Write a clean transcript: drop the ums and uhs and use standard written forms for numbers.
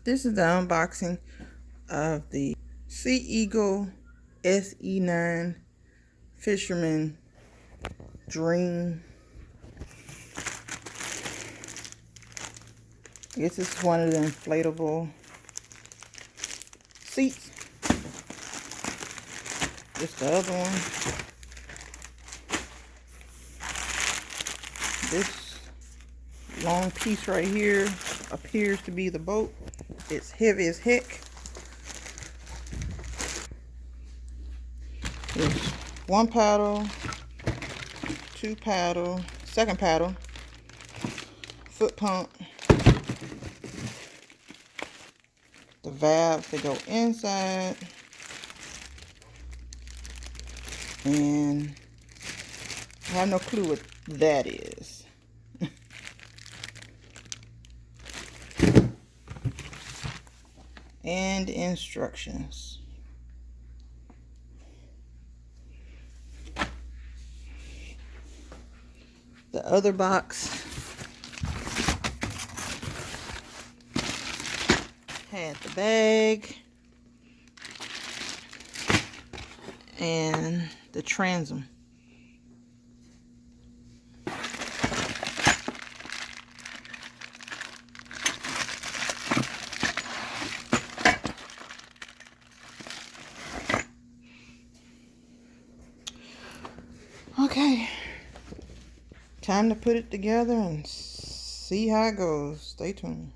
This is the unboxing of the Sea Eagle SE9 Fisherman Dream. I guess this is one of the inflatable seats. Just the other one. This long piece right here appears to be the boat. It's heavy as heck. There's one paddle, two paddle, second paddle, foot pump, the valves that go inside, and I have no clue what that is. And instructions. The other box had the bag and the transom. Okay, time to put it together and see how it goes. Stay tuned.